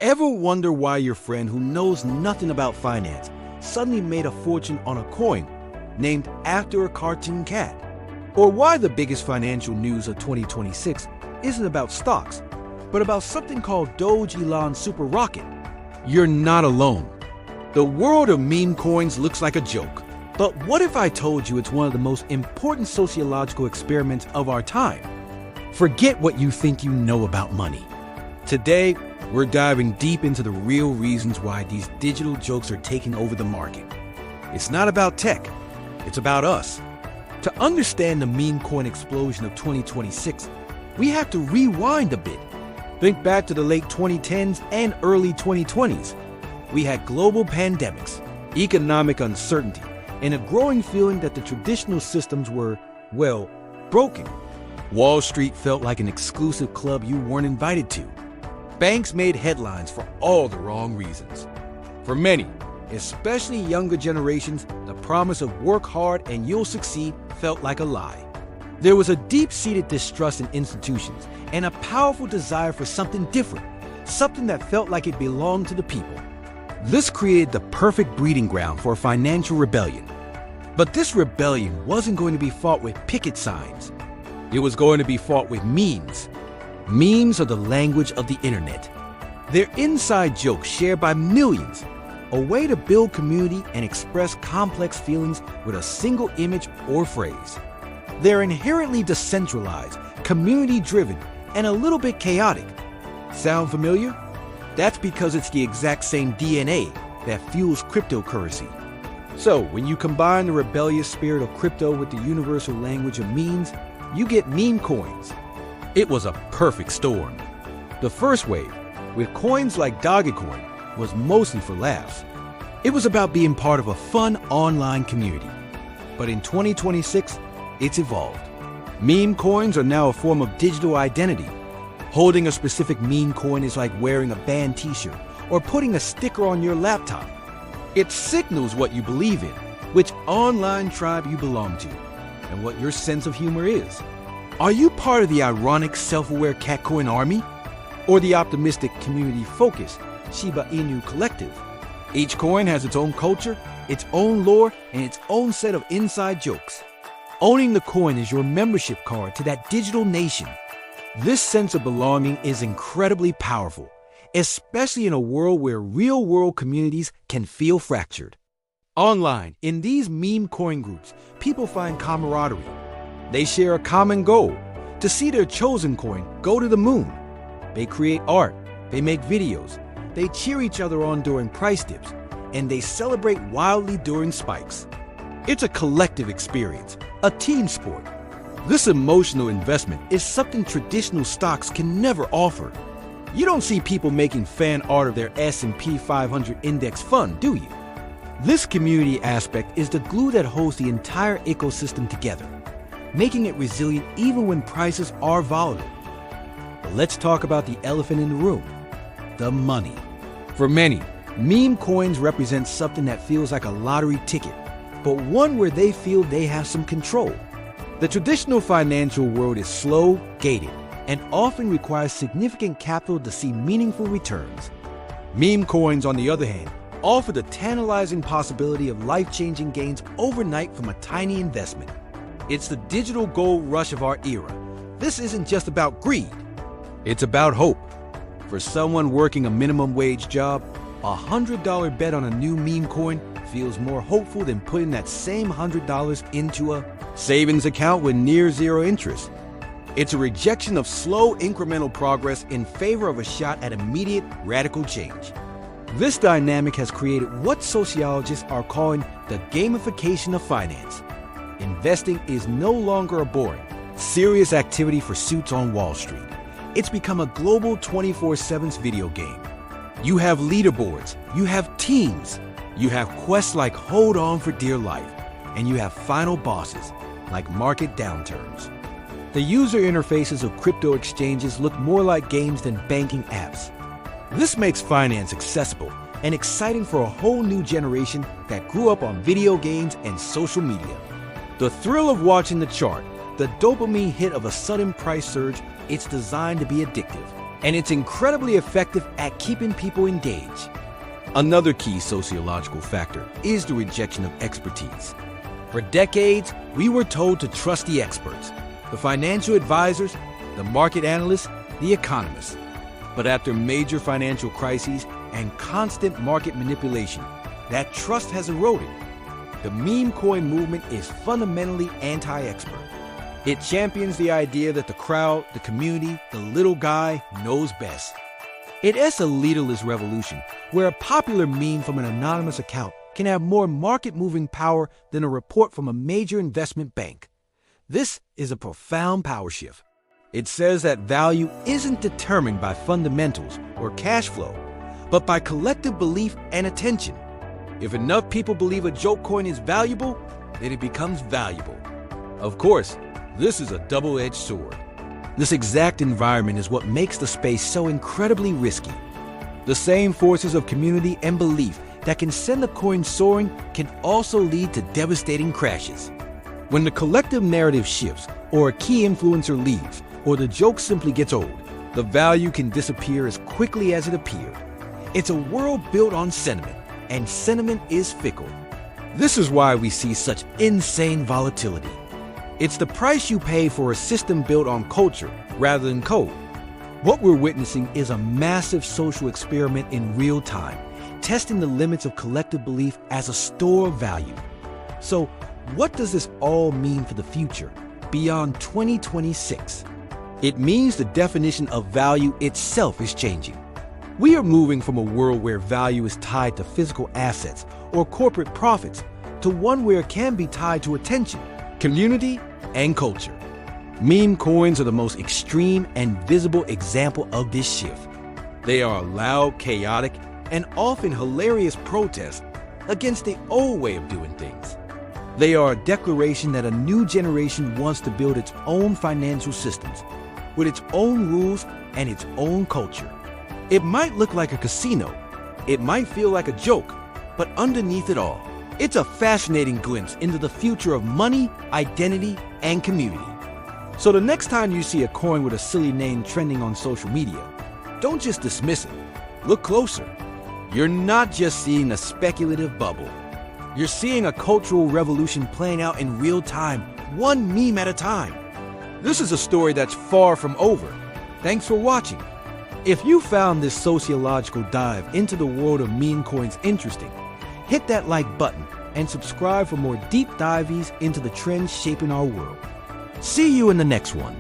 Ever wonder why your friend who knows nothing about finance suddenly made a fortune on a coin named after a cartoon cat? Or why the biggest financial news of 2026 isn't about stocks, but about something called Doge Elon's super rocket? You're not alone. The world of meme coins looks like a joke. But what if I told you it's one of the most important sociological experiments of our time? Forget what you think you know about money. Today, we're diving deep into the real reasons why these digital jokes are taking over the market. It's not about tech, it's about us. To understand the meme coin explosion of 2026, we have to rewind a bit. Think back to the late 2010s and early 2020s. We had global pandemics, economic uncertainty, and a growing feeling that the traditional systems were, well, broken. Wall Street felt like an exclusive club you weren't invited to. Banks made headlines for all the wrong reasons. For many, especially younger generations, the promise of work hard and you'll succeed felt like a lie. There was a deep-seated distrust in institutions and a powerful desire for something different, something that felt like it belonged to the people. This created the perfect breeding ground for a financial rebellion. But this rebellion wasn't going to be fought with picket signs. It was going to be fought with memes. Memes are the language of the internet. They're inside jokes shared by millions, a way to build community and express complex feelings with a single image or phrase. They're inherently decentralized, community-driven, and a little bit chaotic. Sound familiar? That's because it's the exact same DNA that fuels cryptocurrency. So, when you combine the rebellious spirit of crypto with the universal language of memes, you get meme coins. It was a perfect storm. The first wave, with coins like Dogecoin, was mostly for laughs. It was about being part of a fun online community. But in 2026, it's evolved. Meme coins are now a form of digital identity. Holding a specific meme coin is like wearing a band t-shirt or putting a sticker on your laptop. It signals what you believe in, which online tribe you belong to, and what your sense of humor is. Are you part of the ironic, self-aware catcoin army? Or the optimistic, community-focused Shiba Inu collective? Each coin has its own culture, its own lore, and its own set of inside jokes. Owning the coin is your membership card to that digital nation. This sense of belonging is incredibly powerful, especially in a world where real-world communities can feel fractured. Online, in these meme coin groups, people find camaraderie. They share a common goal, to see their chosen coin go to the moon. They create art, they make videos, they cheer each other on during price dips, and they celebrate wildly during spikes. It's a collective experience, a team sport. This emotional investment is something traditional stocks can never offer. You don't see people making fan art of their S&P 500 index fund, do you? This community aspect is the glue that holds the entire ecosystem together, making it resilient even when prices are volatile. But let's talk about the elephant in the room, the money. For many, meme coins represent something that feels like a lottery ticket, but one where they feel they have some control. The traditional financial world is slow, gated, and often requires significant capital to see meaningful returns. Meme coins, on the other hand, offer the tantalizing possibility of life-changing gains overnight from a tiny investment. It's the digital gold rush of our era. This isn't just about greed. It's about hope. For someone working a minimum wage job, a $100 bet on a new meme coin feels more hopeful than putting that same $100 into a savings account with near zero interest. It's a rejection of slow incremental progress in favor of a shot at immediate radical change. This dynamic has created what sociologists are calling the gamification of finance. Investing is no longer a boring, serious activity for suits on Wall Street. It's become a global 24/7 video game. You have leaderboards, you have teams, you have quests like Hold On for Dear Life, and you have final bosses like market downturns. The user interfaces of crypto exchanges look more like games than banking apps. This makes finance accessible and exciting for a whole new generation that grew up on video games and social media. The thrill of watching the chart, the dopamine hit of a sudden price surge, it's designed to be addictive. and it's incredibly effective at keeping people engaged. Another key sociological factor is the rejection of expertise. For decades, we were told to trust the experts, the financial advisors, the market analysts, the economists. But after major financial crises and constant market manipulation, that trust has eroded. The meme coin movement is fundamentally anti-expert. It champions the idea that the crowd, the community, the little guy knows best. It is a leaderless revolution where a popular meme from an anonymous account can have more market-moving power than a report from a major investment bank. This is a profound power shift. It says that value isn't determined by fundamentals or cash flow, but by collective belief and attention. If enough people believe a joke coin is valuable, then it becomes valuable. Of course, this is a double-edged sword. This exact environment is what makes the space so incredibly risky. The same forces of community and belief that can send a coin soaring can also lead to devastating crashes. When the collective narrative shifts, or a key influencer leaves, or the joke simply gets old, the value can disappear as quickly as it appeared. It's a world built on sentiment, and sentiment is fickle. This is why we see such insane volatility. It's the price you pay for a system built on culture rather than code. What we're witnessing is a massive social experiment in real time, testing the limits of collective belief as a store of value. So, what does this all mean for the future, beyond 2026? It means the definition of value itself is changing. We are moving from a world where value is tied to physical assets or corporate profits to one where it can be tied to attention, community, and culture. Meme coins are the most extreme and visible example of this shift. They are a loud, chaotic, and often hilarious protest against the old way of doing things. They are a declaration that a new generation wants to build its own financial systems, with its own rules and its own culture. It might look like a casino, it might feel like a joke, but underneath it all, it's a fascinating glimpse into the future of money, identity, and community. So the next time you see a coin with a silly name trending on social media, don't just dismiss it. Look closer. You're not just seeing a speculative bubble. You're seeing a cultural revolution playing out in real time, one meme at a time. This is a story that's far from over. Thanks for watching. If you found this sociological dive into the world of meme coins interesting, hit that like button and subscribe for more deep dives into the trends shaping our world. See you in the next one.